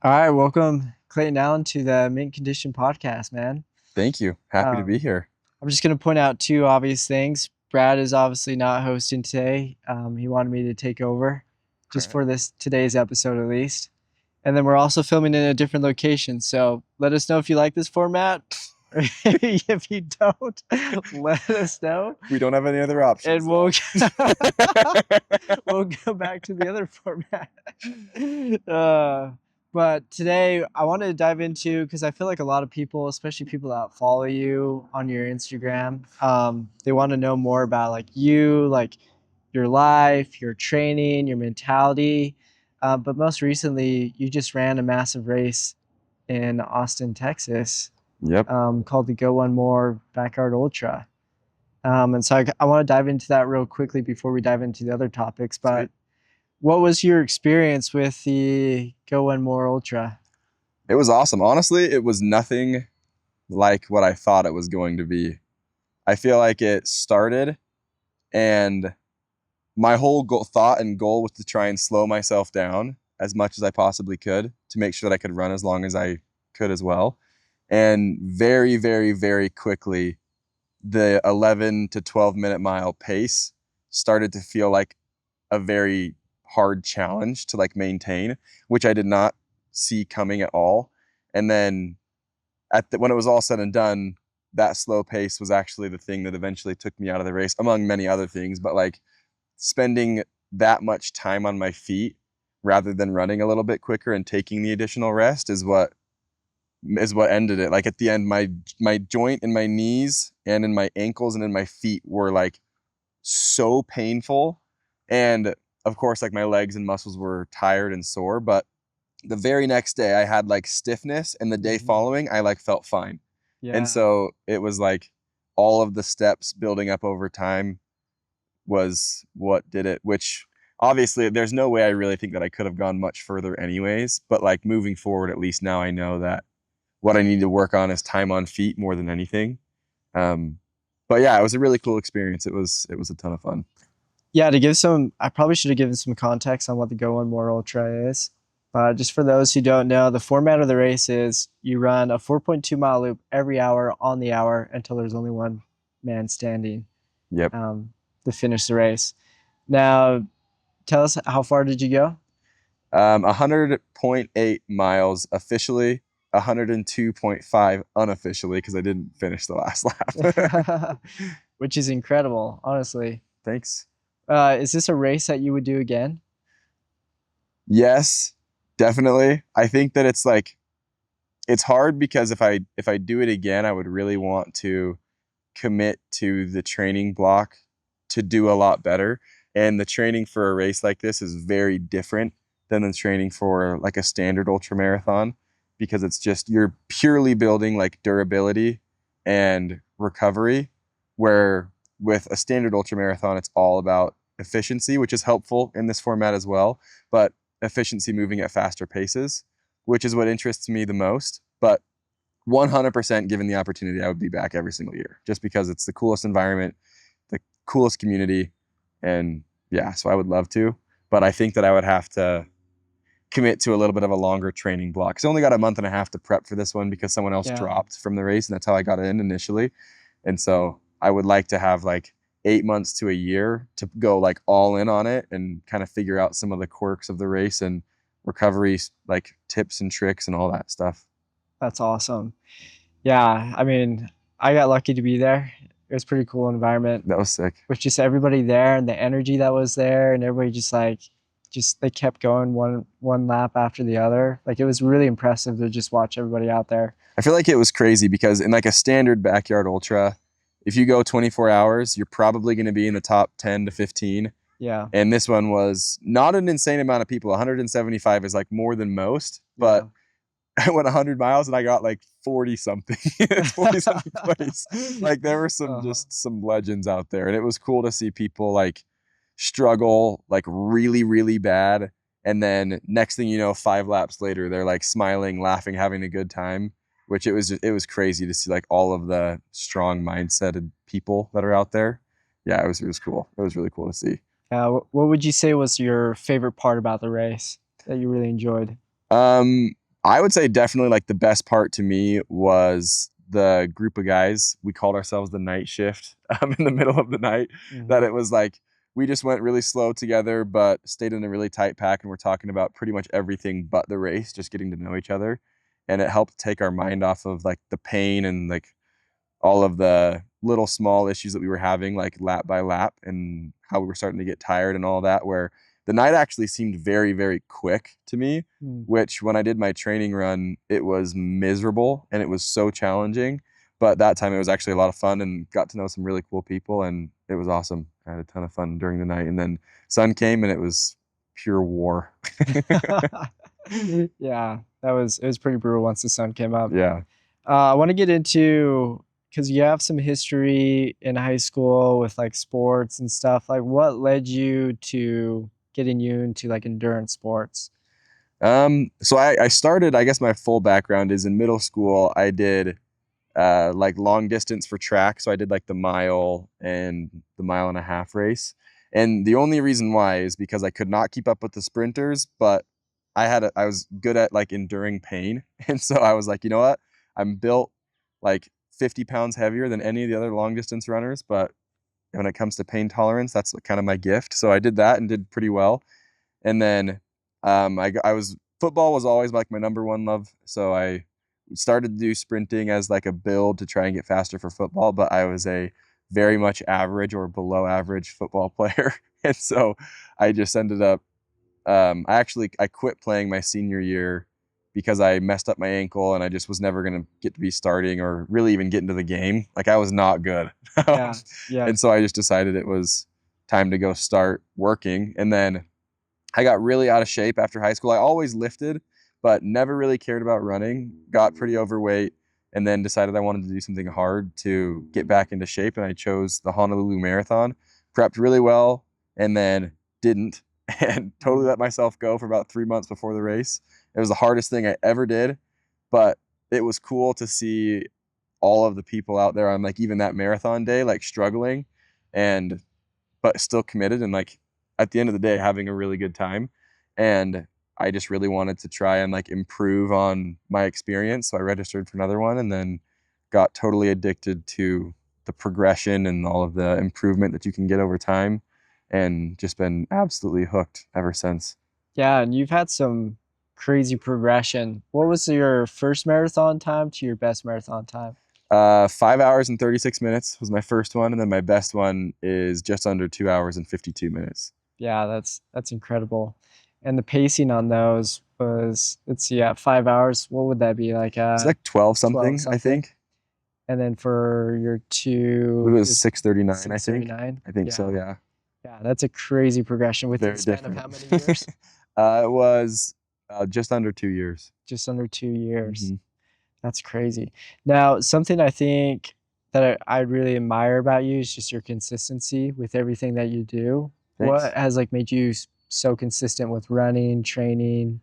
All right, welcome Clayton Allen to the Mint Condition podcast, man. Thank you. Happy to Um, be here. I'm just going to point out two obvious things. Brad is obviously not hosting today. He wanted me to take over All just right. for this today's episode at least. And then we're also filming in a different location. So let us know if you like this format. If you don't, let us know. We don't have any other And options we'll though. we'll go back to the other format. Uh, but today I wanted to dive into because I feel like a lot of people, especially people that follow you on your Instagram, they want to know more about like you, like your life, your training, your mentality. But most recently, you just ran a massive race in Austin, Texas, Yep. called the Go One More Backyard Ultra. And so I want to dive into that real quickly before we dive into the other topics. But Sweet. what was your experience with the Go One More Ultra? It was awesome. Honestly, it was nothing like what I thought it was going to be. I feel like it started and my whole thought and goal was to try and slow myself down as much as I possibly could to make sure that I could run as long as I could as well. And very, very, very quickly, the 11 to 12 minute mile pace started to feel like a very hard challenge to like maintain, which I did not see coming at all. And then when it was all said and done, that slow pace was actually the thing that eventually took me out of the race, among many other things. But like spending that much time on my feet rather than running a little bit quicker and taking the additional rest is what ended it. Like at the end, my joint in my knees and in my ankles and in my feet were like so painful. And of course, like my legs and muscles were tired and sore. But the very next day I had like stiffness, and the day Mhm. following I like felt fine. And Yeah. so it was like all of the steps building up over time was what did it, which obviously there's no way I really think that I could have gone much further anyways. But like moving forward, at least now I know that what I need to work on is time on feet more than anything. Um, but yeah, it was a really cool experience. It was a ton of fun. Yeah, to give some, I probably should have given some context on what the Go One More Ultra is. But just for those who don't know, the format of the race is you run a 4.2 mile loop every hour on the hour until there's only one man standing Yep. um, to finish the race. Now, tell us, how far did you go? 100.8 miles officially, 102.5 unofficially because I didn't finish the last lap. Which is incredible, honestly. Thanks. Is this a race that you would do again? Yes, definitely. I think that it's hard because if I do it again, I would really want to commit to the training block to do a lot better. And the training for a race like this is very different than the training for like a standard ultra marathon because it's just you're purely building like durability and recovery, where with a standard ultra marathon it's all about efficiency, which is helpful in this format as well, but efficiency moving at faster paces, which is what interests me the most. But 100% given the opportunity, I would be back every single year just because it's the coolest environment, the coolest community. And yeah, so I would love to. But I think that I would have to commit to a little bit of a longer training block. Because I only got a month and a half to prep for this one because someone else Yeah, dropped from the race, and that's how I got in initially. And so I would like to have like 8 months to a year to go like all in on it and kind of figure out some of the quirks of the race and recovery, like tips and tricks and all that stuff. that's awesome. Yeah, I mean, I got lucky to be there. It was a pretty cool environment That was sick. with just everybody there and the energy that was there, and everybody just like, just they kept going one lap after the other. Like it was really impressive to just watch everybody out there. I feel like it was crazy because in like a standard backyard ultra, if you go 24 hours, you're probably going to be in the top 10 to 15. Yeah, And this one was not an insane amount of people. 175 is like more than most, but yeah. I went 100 miles and I got like 40 something, 40 something place. Like there were some Uh-huh. just some legends out there, and it was cool to see people like struggle like really, really bad. And then next thing you know, 5 laps later, they're like smiling, laughing, having a good time. Which it was crazy to see like all of the strong mindseted people that are out there. Yeah, it was cool. It was really cool to see. What would you say was your favorite part about the race that you really enjoyed? Um, I would say definitely like the best part to me was the group of guys. We called ourselves the night shift in the middle of the night. That Mhm. it was like we just went really slow together, but stayed in a really tight pack, and we're talking about pretty much everything but the race, just getting to know each other, and it helped take our mind off of like the pain and like all of the little small issues that we were having, like lap by lap, and how we were starting to get tired and all that. Where the night actually seemed very, very quick to me, Mm. which when I did my training run, it was miserable and it was so challenging. But that time it was actually a lot of fun and got to know some really cool people, and it was awesome. I had a ton of fun during the night. And then sun came and it was pure war. Yeah, it was pretty brutal once the sun came up. Yeah. I want to get into because you have some history in high school with like sports and stuff. Like, what led you to getting you into like endurance sports? So I started, I guess my full background is in middle school. I did like long distance for track. So I did like the mile and the mile and a half race. And the only reason why is because I could not keep up with the sprinters, but I was good at like enduring pain. And so I was like, you know what? I'm built like 50 pounds heavier than any of the other long distance runners, but when it comes to pain tolerance, that's kind of my gift. So I did that and did pretty well. And then I was football was always like my number one love. So I started to do sprinting as like a build to try and get faster for football, but I was a very much average or below average football player. And so I just ended up I quit playing my senior year because I messed up my ankle and I just was never going to get to be starting or really even get into the game. Like I was not good. Yeah, yeah, And so I just decided it was time to go start working. And then I got really out of shape after high school. I always lifted, but never really cared about running. Got pretty overweight, and then decided I wanted to do something hard to get back into shape. And I chose the Honolulu Marathon. Prepped really well, and then didn't, and totally mm, let myself go for about 3 months before the race. It was the hardest thing I ever did, but it was cool to see all of the people out there on like even that marathon day, like struggling, and but still committed and like at the end of the day having a really good time. And I just really wanted to try and like improve on my experience. So I registered for another one and then got totally addicted to the progression and all of the improvement that you can get over time, and just been absolutely hooked ever since. yeah. And you've had some crazy progression. What was your first marathon time to your best marathon time? 5 hours and 36 minutes was my first one, and then my best one is just under 2 hours and 52 minutes. Yeah, that's incredible. And the pacing on those was, let's see, at 5 hours, what would that be like? It's like 12 12 something, I something. think. And then for your It two was is 6:39, I think. 6:39. I think so, Yeah. yeah. Yeah, that's a crazy progression within the Very span of different. how many years? It was just under 2 years. Just under 2 years. Hmm. That's crazy. Now, something I think that I really admire about you is just your consistency with everything that you do. What Thanks. has like made you so consistent with running, training?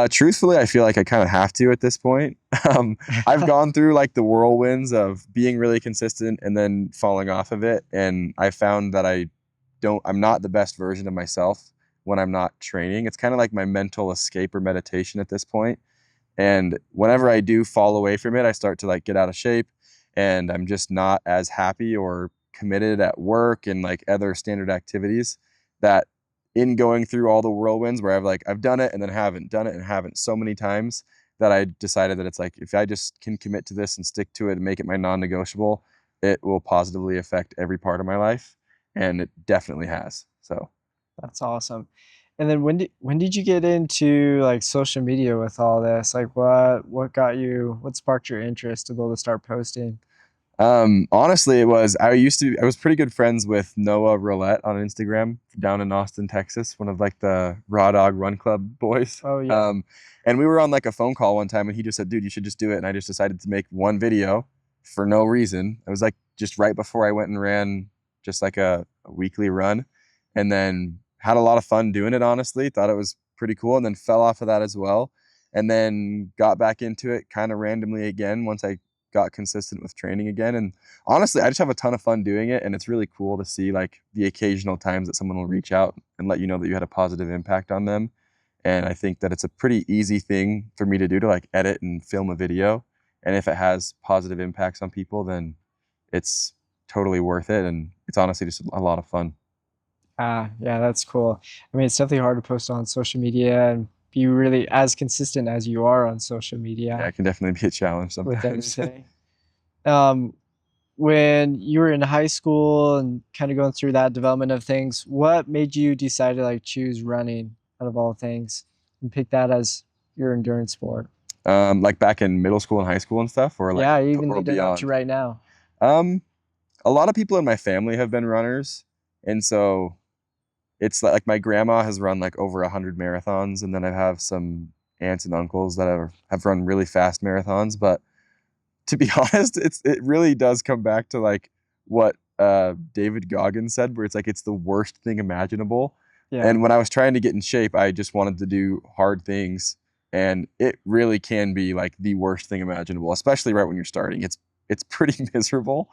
Truthfully, I feel like I kind of have to at this point. Um, I've gone through like the whirlwinds of being really consistent and then falling off of it, and I found that I'm not the best version of myself when I'm not training. It's kind of like my mental escape or meditation at this point. And whenever I do fall away from it, I start to like get out of shape, and I'm just not as happy or committed at work and like other standard activities. That in going through all the whirlwinds where I've done it and then haven't done it and haven't so many times, that I decided that it's like if I just can commit to this and stick to it and make it my non-negotiable, it will positively affect every part of my life, and it definitely has. So That's awesome. And then when did you get into like social media with all this? Like what sparked your interest to be able to start posting? honestly, I was pretty good friends with Noah Roulette on Instagram down in Austin, Texas, one of like the Raw Dog Run Club boys. Oh yeah. And we were on like a phone call one time, and he just said, "Dude, you should just do it." And I just decided to make one video for no reason. It was like just right before I went and ran just like a weekly run, and then had a lot of fun doing it. Honestly, thought it was pretty cool, and then fell off of that as well, and then got back into it kind of randomly again once I got consistent with training again. And honestly, I just have a ton of fun doing it, and it's really cool to see like the occasional times that someone will reach out and let you know that you had a positive impact on them. And I think that it's a pretty easy thing for me to do, to like edit and film a video. And if it has positive impacts on people, then it's totally worth it. And it's honestly just a lot of fun. Ah, yeah, that's cool. I mean, it's definitely hard to post on social media and be really as consistent as you are on social Yeah, media it can definitely be a challenge with sometimes. everything. Um, when you were in high school and kind of going through that development of things, what made you decide to like choose running out of all things and pick that as your endurance sport? Like back in middle school and high school and stuff, or like Yeah, even or leading up to beyond. right now. Um, a lot of people in my family have been runners, and so it's like my grandma has run like over 100 marathons, and then I have some aunts and uncles that have run really fast marathons. But to be honest, it really does come back to like what David Goggins said, where it's like it's the worst thing imaginable. Yeah. And when I was trying to get in shape, I just wanted to do hard things, and it really can be like the worst thing imaginable, especially right when you're starting. It's pretty miserable.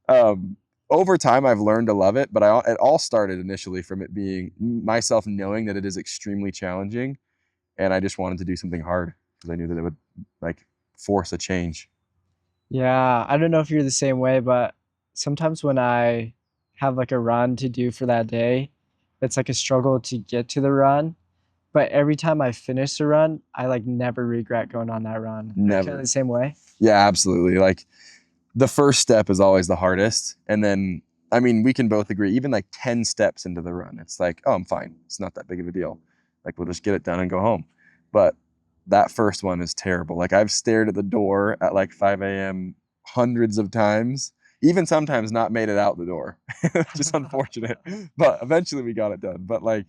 Um, Over time, I've learned to love it, but it all started initially from it being myself knowing that it is extremely challenging, and I just wanted to do something hard because I knew that it would like force a change. Yeah, I don't know if you're the same way, but sometimes when I have like a run to do for that day, it's like a struggle to get to the run. But every time I finish the run, I like never regret going on that run. Are you kind of the Never. same way? Yeah, absolutely. Like the first step is always the hardest, and then I mean we can both agree. Even like 10 steps into the run, it's like, oh, I'm fine. It's not that big of a deal. Like we'll just get it done and go home. But that first one is terrible. Like I've stared at the door at like 5 a.m. hundreds of times, even sometimes not made it out the door. Just unfortunate. But eventually we got it done. But like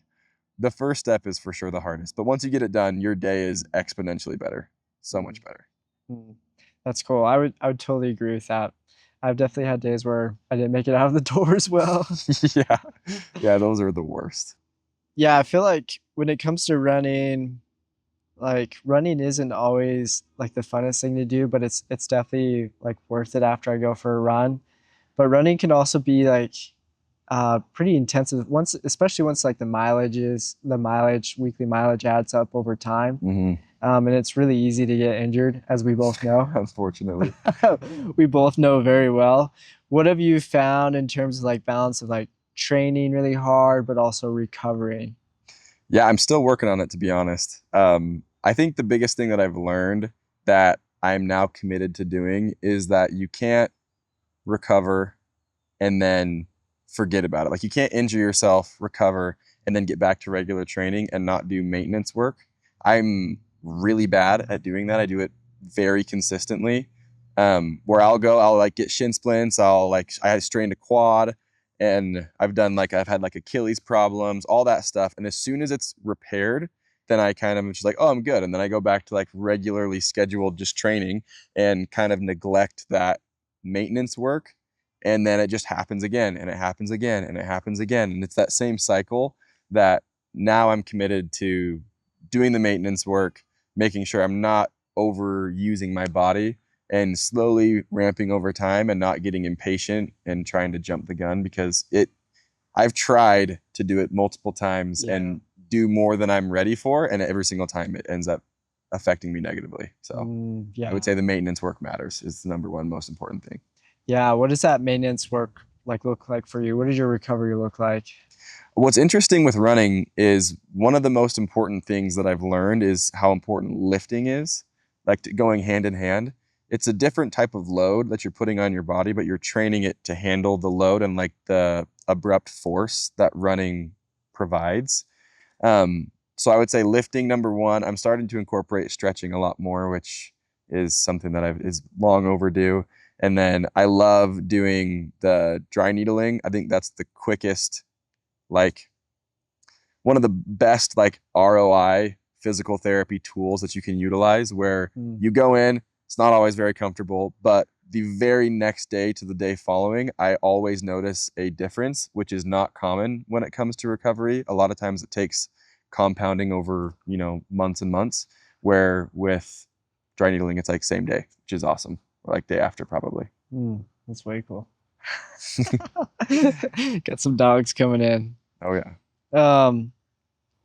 the first step is for sure the hardest. But once you get it done, your day is exponentially better. So much better. Mm. That's cool. I would totally agree with that. I've definitely had days where I didn't make it out of the door as well. Yeah. Yeah, those are the worst. Yeah, I feel like when it comes to running, like running isn't always like the funnest thing to do, but it's definitely like worth it after I go for a run. But running can also be like pretty intensive once, especially once like the mileage, weekly mileage adds up over time. Hmm. And it's really easy to get injured, as we both know. Unfortunately. We both know very well. What have you found in terms of like balance of like training really hard, but also recovering? Yeah, I'm still working on it, to be honest. I think the biggest thing that I've learned that I'm now committed to doing is that you can't recover and then forget about it. Like you can't injure yourself, recover, and then get back to regular training and not do maintenance work. I'm really bad at doing that. I do it very consistently. Where I'll like get shin splints. I strained a quad, and I've had like Achilles problems, all that stuff. And as soon as it's repaired, then I kind of am just like, oh, I'm good. And then I go back to like regularly scheduled just training and kind of neglect that maintenance work, and then it just happens again, and it happens again, and it happens again, and it's that same cycle that now I'm committed to doing the maintenance work, making sure I'm not overusing my body, and slowly ramping over time and not getting impatient and trying to jump the gun, because I've tried to do it multiple times Yeah. and do more than I'm ready for, and every single time it ends up affecting me negatively. So I Yeah. would say the maintenance work matters, is the number one most important thing. Yeah. What does that maintenance work like look like for you? What does your recovery look like? What's interesting with running is one of the most important things that I've learned is how important lifting is, like going hand in hand. It's a different type of load that you're putting on your body, but you're training it to handle the load and like the abrupt force that running provides. So I would say lifting number one. I'm starting to incorporate stretching a lot more, which is something that is long overdue. And then I love doing the dry needling. I think that's the quickest, like one of the best like ROI physical therapy tools that you can utilize, where Mm. you go in, it's not always very comfortable, but the very next day to the day following, I always notice a difference, which is not common when it comes to recovery. A lot of times it takes compounding over, months and months, where with dry needling, it's like same day, which is awesome. Or like day after, probably. That's way cool. Got some dogs coming in. Oh, yeah. Um,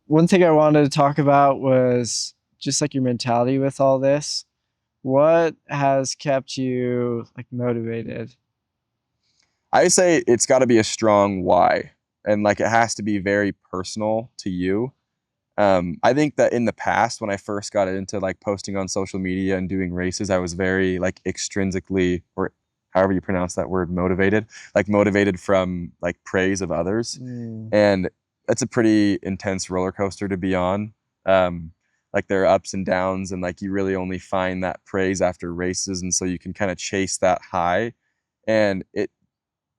one thing I wanted to talk about was just like your mentality with all this. What has kept you like motivated? I say it's got to be a strong why, and like it has to be very personal to you. I think that in the past, when I first got into like posting on social media and doing races, I was very like extrinsically, or however you pronounce that word, motivated, like motivated from like praise of others. Mm, And that's a pretty intense roller coaster to be on. Um, like there are ups and downs, and like you really only find that praise after races. And so you can kind of chase that high. And it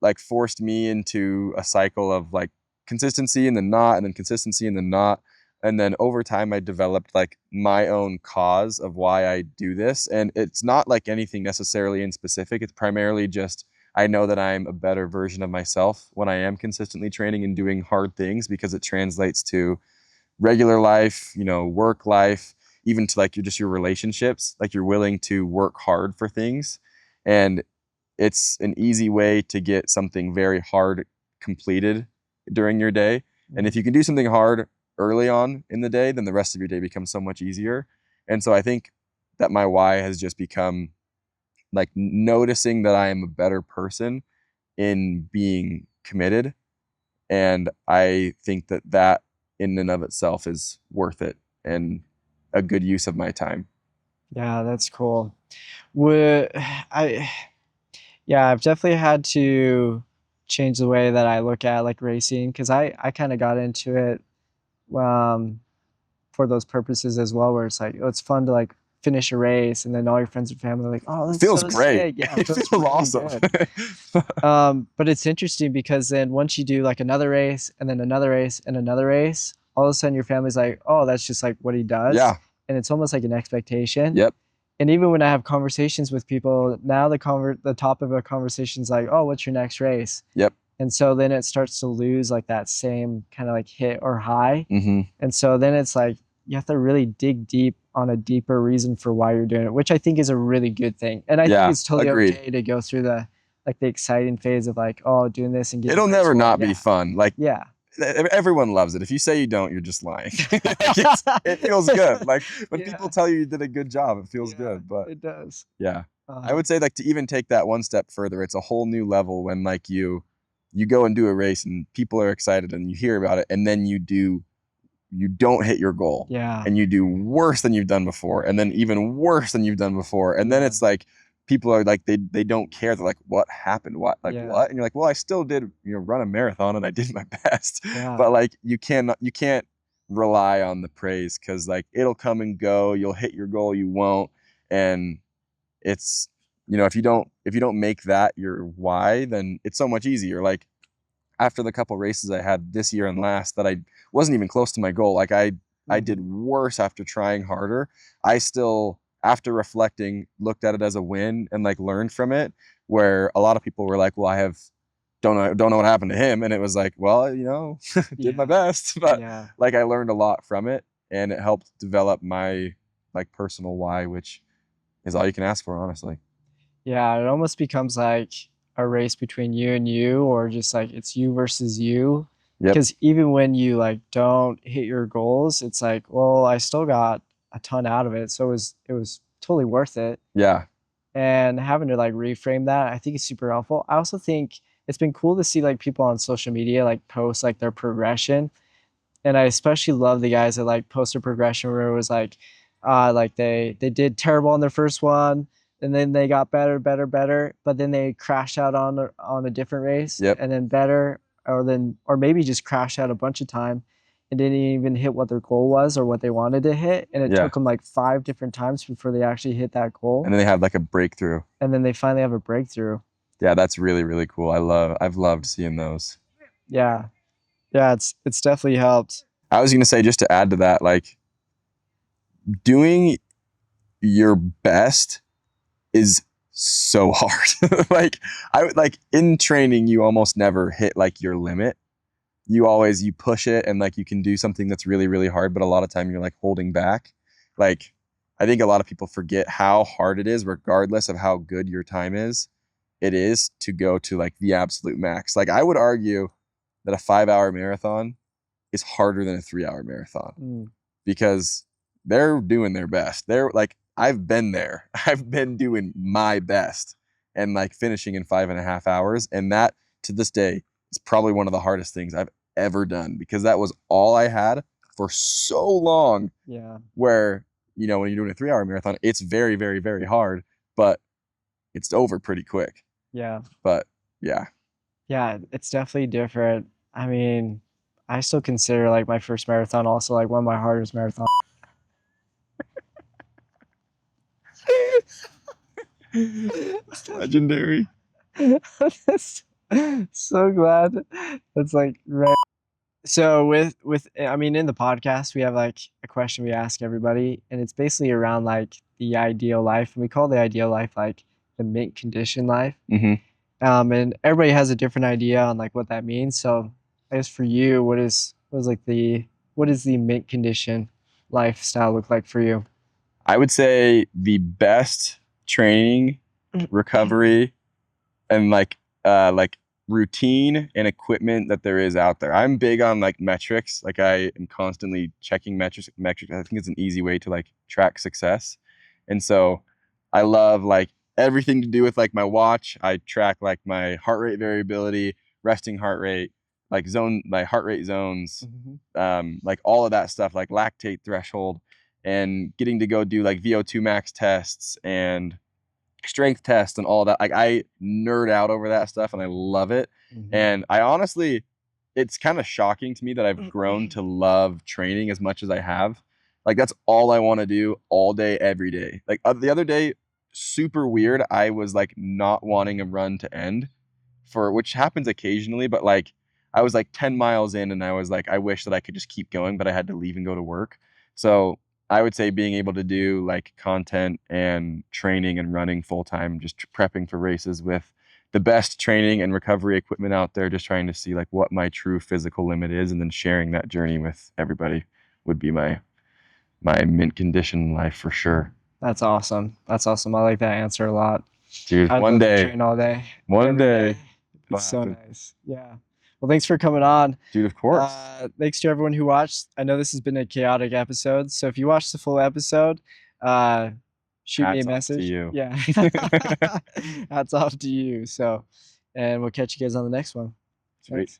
like forced me into a cycle of like consistency and then not, and then consistency and then not. And then over time, I developed like my own cause of why I do this. And it's not like anything necessarily in specific. It's primarily just I know that I'm a better version of myself when I am consistently training and doing hard things, because it translates to regular life, work life, even to like your relationships. Like you're willing to work hard for things. And it's an easy way to get something very hard completed during your day. And if mm. you can do something hard early on in the day, then the rest of your day becomes so much easier. And so I think that my why has just become like noticing that I am a better person in being committed. And I think that that in and of itself is worth it and a good use of my time. Yeah, that's cool. Would I Yeah, I've definitely had to change the way that I look at like racing because I kind of got into it um, for those purposes as well, where it's like, oh, it's fun to like finish a race and then all your friends and family are like, oh, It that's feels so great. sick. Yeah, it It feels feels really awesome. good. But it's interesting because then once you do like another race and then another race and another race, all of a sudden your family's like, oh, that's just like what he does. Yeah. And it's almost like an expectation. Yep. And even when I have conversations with people, now the top of a conversation is like, oh, what's your next race? Yep. And so then it starts to lose like that same kind of like hit or high. Mm-hmm. And so then it's like you have to really dig deep on a deeper reason for why you're doing it, which I think is a really good thing. And I think Yeah. it's totally Agreed. okay to go through the like the exciting phase of like, oh, doing this and getting It'll praise never for it. not be Yeah. fun. Like Yeah. everyone loves it. If you say you don't, you're just lying. It feels good. Like when people Yeah. tell you you did a good job, it feels Yeah. good. But It does. yeah, I Um, would say like to even take that one step further, it's a whole new level when like you go and do a race and people are excited and you hear about it, and then you don't hit your goal yeah. and you do worse than you've done before, and then even worse than you've done before, and then Yeah. it's like people are like they don't care. They're like, what happened? What, like Yeah. what? And you're like, well, I still did run a marathon and I did my best. Yeah. But like you can't rely on the praise, because like it'll come and go. You'll hit your goal, you won't. And it's if you don't make that your why, then it's so much easier. Like after the couple races I had this year and last that I wasn't even close to my goal. Like I did Mhm. worse after trying harder. I still, after reflecting, looked at it as a win and like learned from it. Where a lot of people were like, "Well, I have don't know what happened to him," and it was like, "Well, did my Yeah. best." But Yeah. like I learned a lot from it, and it helped develop my like personal why, which is all you can ask for, honestly. Yeah, it almost becomes like a race between you and you, or just like it's you versus you. Yep. Because even when you like don't hit your goals, it's like, well, I still got a ton out of it, so it was totally worth it. Yeah. And having to like reframe that, I think is super helpful. I also think it's been cool to see like people on social media like post like their progression, and I especially love the guys that like post a progression where it was like they did terrible on their first one, and then they got better, better, better, but then they crashed out on a different race, Yep. and then better, or maybe just crashed out a bunch of time, and didn't even hit what their goal was or what they wanted to hit, and it Yeah. took them like 5 different times before they actually hit that goal, And then they have like a breakthrough. and then they finally have a breakthrough. Yeah, that's really, really cool. I've loved seeing those. Yeah, yeah, it's definitely helped. I was gonna say, just to add to that, like doing your best is so hard. Like like in training, you almost never hit like your limit. You push it, and like you can do something that's really, really hard, but a lot of time you're like holding back. Like I think a lot of people forget how hard it is, regardless of how good your time is. It is to go to like the absolute max. Like I would argue that a 5-hour marathon is harder than a 3-hour marathon Mm. because they're doing their best. They're like, I've been there. I've been doing my best and like finishing in 5.5 hours. And that to this day is probably one of the hardest things I've ever done because that was all I had for so long. Yeah. Where, you know, when you're doing a 3-hour marathon, it's very, very, very hard, but it's over pretty quick. Yeah. But yeah. Yeah, it's definitely different. I mean, I still consider like my first marathon also like one of my hardest marathons. Legendary. So glad that's like right. So with I mean in the podcast we have like a question we ask everybody and it's basically around like the ideal life and we call the ideal life like the mint condition life. Mm-hmm. And everybody has a different idea on like what that means. So I guess for you, what is the mint condition lifestyle look like for you? I would say the best training, recovery, and like routine and equipment that there is out there. I'm big on like metrics. Like I am constantly checking metrics. I think it's an easy way to like track success. And so I love like everything to do with like my watch. I track like my heart rate variability, resting heart rate, like my heart rate zones, like all of that stuff, like lactate threshold, and getting to go do like VO2 max tests and strength tests and all that. Like I nerd out over that stuff and I love it. And I honestly, it's kind of shocking to me that I've grown to love training as much as I have. Like that's all I want to do all day, every day. Like the other day, super weird. I was like not wanting a run to end which happens occasionally, but like I was like 10 miles in and I was like, I wish that I could just keep going, but I had to leave and go to work. So I would say being able to do like content and training and running full time, just prepping for races with the best training and recovery equipment out there, just trying to see like what my true physical limit is, and then sharing that journey with everybody would be my mint condition life for sure. That's awesome. That's awesome. I like that answer a lot. Dude, I'd love to train all day. One day. It's so nice. Yeah. Well, thanks for coming on. Dude, of course. Thanks to everyone who watched. I know this has been a chaotic episode, so if you watched the full episode, shoot me a message. To you. Yeah. Hats off to you. So, and we'll catch you guys on the next one. Sweet. Thanks.